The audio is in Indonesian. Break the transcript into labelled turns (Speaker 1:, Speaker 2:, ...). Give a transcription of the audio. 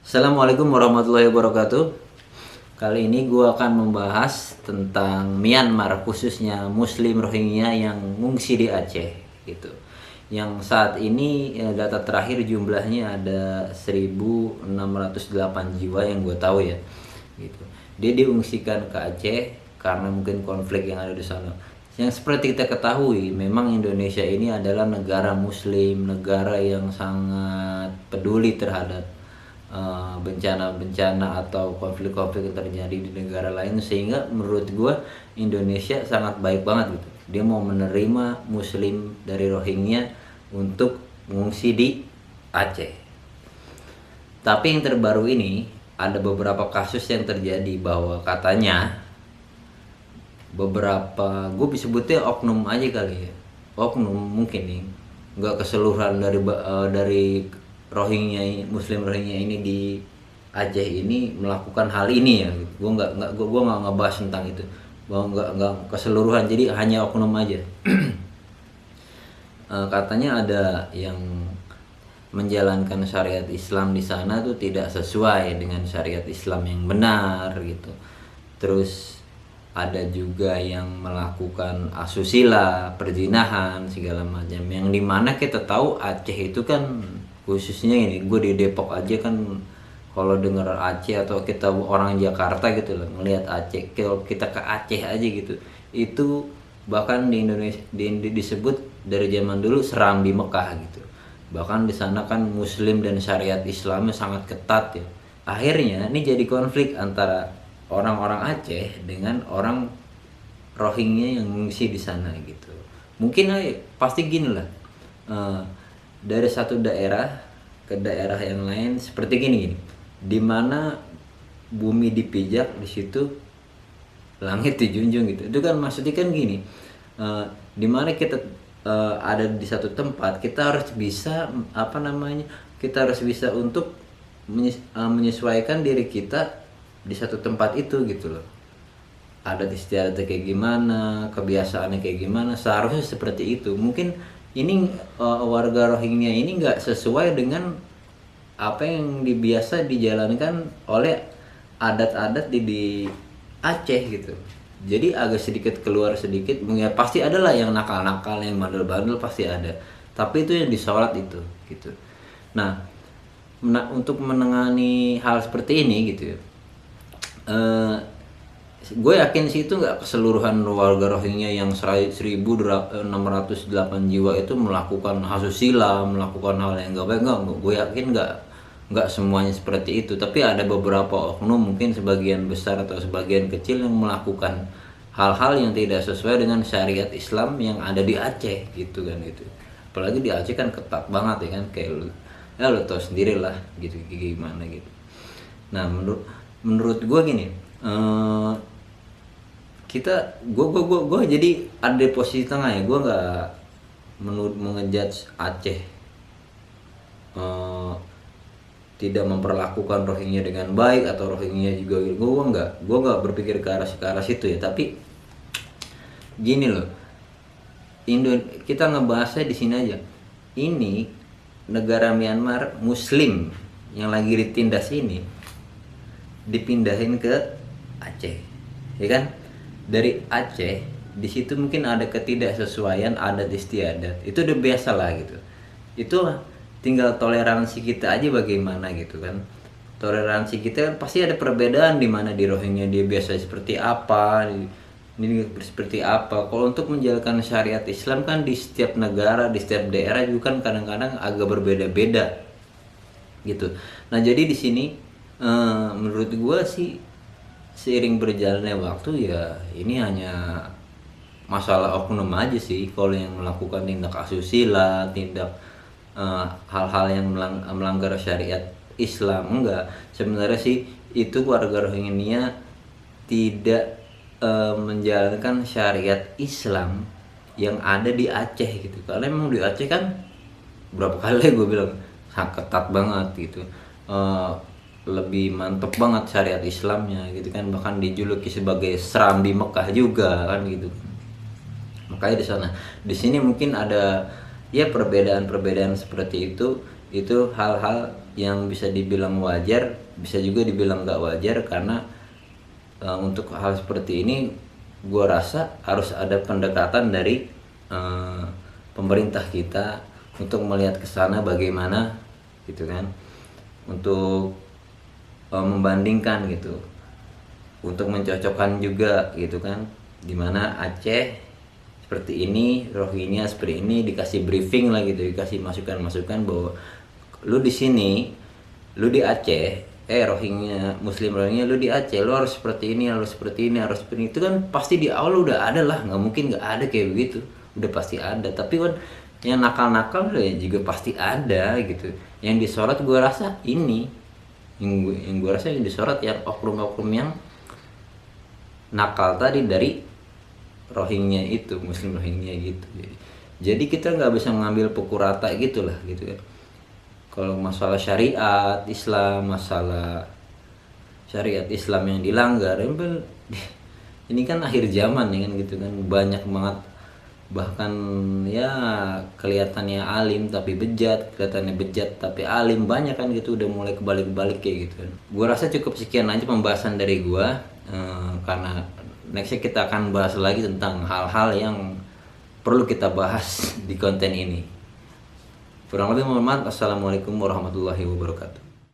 Speaker 1: Assalamualaikum warahmatullahi wabarakatuh. Kali ini gue akan membahas tentang Myanmar, khususnya Muslim Rohingya yang mengungsi di Aceh gitu. Yang saat ini data terakhir jumlahnya ada 1.608 jiwa yang gue tahu ya. Gitu. Dia diungsikan ke Aceh karena mungkin konflik yang ada di sana. Yang seperti kita ketahui, memang Indonesia ini adalah negara Muslim, negara yang sangat peduli terhadap bencana-bencana atau konflik-konflik yang terjadi di negara lain, sehingga menurut gue Indonesia sangat baik banget gitu. Dia mau menerima Muslim dari Rohingya untuk mengungsi di Aceh. Tapi yang terbaru ini ada beberapa kasus yang terjadi bahwa katanya beberapa, gue sebutnya oknum aja kali ya, oknum mungkin nih, nggak keseluruhan dari Rohingya, Muslim Rohingya ini di Aceh ini melakukan hal ini ya. Gue nggak ngebahas tentang itu, gue nggak keseluruhan, jadi hanya oknum aja. Katanya ada yang menjalankan syariat Islam di sana tuh tidak sesuai dengan syariat Islam yang benar gitu. Terus ada juga yang melakukan asusila, perzinahan segala macam, yang dimana kita tahu Aceh itu kan, khususnya ini gue di Depok aja kan, kalau dengar Aceh atau kita orang Jakarta gitu loh, ngelihat Aceh, kalau kita ke Aceh aja gitu, itu bahkan di Indonesia disebut dari zaman dulu Serambi Mekah gitu. Bahkan di sana kan Muslim dan syariat Islamnya sangat ketat ya. Akhirnya ini jadi konflik antara orang-orang Aceh dengan orang Rohingya yang mengungsi di sana gitu. Mungkin pasti gini lah, dari satu daerah ke daerah yang lain seperti gini, dimana bumi dipijak, di situ langit dijunjung gitu. Itu kan maksudnya kan gini, dimana kita ada di satu tempat, kita harus bisa kita harus bisa untuk menyesuaikan diri kita di satu tempat itu gitu loh. Adat istiadatnya kayak gimana, kebiasaannya kayak gimana, seharusnya seperti itu. Mungkin ini warga Rohingya ini nggak sesuai dengan apa yang biasa dijalankan oleh adat-adat di Aceh gitu. Jadi agak sedikit keluar sedikit, ya pasti ada lah yang nakal-nakal, yang bandel-bandel pasti ada. Tapi itu yang disorot itu gitu. Nah, untuk menangani hal seperti ini gitu ya, gue yakin sih itu nggak keseluruhan warga Rohingya yang 1.608 jiwa itu melakukan asusila, melakukan hal yang nggak baik. Gue yakin nggak semuanya seperti itu. Tapi ada beberapa oknum, mungkin sebagian besar atau sebagian kecil, yang melakukan hal-hal yang tidak sesuai dengan syariat Islam yang ada di Aceh gitu kan gitu. Apalagi di Aceh kan ketat banget ya kan, kayak lo tau sendiri lah gitu gimana gitu. Nah, menurut gue gini, gue jadi ada di posisi tengah ya. Gue nggak mengejudge Aceh tidak memperlakukan Rohingya dengan baik, atau Rohingya juga, gue nggak berpikir ke arah situ ya. Tapi gini loh, kita ngebahasnya di sini aja. Ini negara Myanmar Muslim yang lagi ditindas ini dipindahin ke Aceh, ya kan? Dari Aceh, di situ mungkin ada ketidaksesuaian adat istiadat, itu udah biasa lah gitu. Itu tinggal toleransi kita aja bagaimana gitu kan. Toleransi kita kan pasti ada perbedaan, di mana di Rohingya dia biasa seperti apa, ini seperti apa. Kalau untuk menjalankan syariat Islam kan di setiap negara, di setiap daerah juga kan kadang-kadang agak berbeda-beda gitu. Nah, jadi di sini menurut gue sih, seiring berjalannya waktu ya, ini hanya masalah oknum aja sih. Kalau yang melakukan tindak asusila, tindak hal-hal yang melanggar syariat Islam, enggak. Sebenarnya sih itu warga Rohingya tidak menjalankan syariat Islam yang ada di Aceh gitu. Karena memang di Aceh kan berapa kali gue bilang sangat ketat banget gitu. Lebih mantep banget syariat Islamnya gitu kan, bahkan dijuluki sebagai Serambi Mekah juga kan gitu. Makanya di sini mungkin ada ya perbedaan seperti itu hal-hal yang bisa dibilang wajar, bisa juga dibilang nggak wajar, karena untuk hal seperti ini gue rasa harus ada pendekatan dari pemerintah kita untuk melihat ke sana bagaimana gitu kan, untuk membandingkan gitu, untuk mencocokkan juga gitu kan, dimana Aceh seperti ini, Rohingya seperti ini, dikasih briefing lah gitu, dikasih masukan-masukan bahwa lu di sini, lu di Aceh, Rohingya, Muslim Rohingya, lu di Aceh, lu harus seperti ini, harus seperti ini, harus seperti itu kan, pasti di awal udah ada lah, nggak mungkin nggak ada kayak begitu, udah pasti ada. Tapi kan yang nakal-nakal ya juga pasti ada gitu. Yang disorot gue rasa ini, yang gue rasa yang disorot yang oknum-oknum yang nakal tadi dari Rohingya itu, Muslim Rohingya gitu. Jadi kita nggak bisa mengambil pukul rata gitu lah gitu kan. Kalau masalah syariat Islam, masalah syariat Islam yang dilanggar, ini kan akhir zaman ya kan gitu kan, banyak banget, bahkan ya kelihatannya alim tapi bejat, kelihatannya bejat tapi alim, banyak kan gitu, udah mulai kebalik-balik kayak gitu kan. Gua rasa cukup sekian aja pembahasan dari gua, karena nextnya kita akan bahas lagi tentang hal-hal yang perlu kita bahas di konten ini. Kurang lebih mohon maaf. Assalamualaikum warahmatullahi wabarakatuh.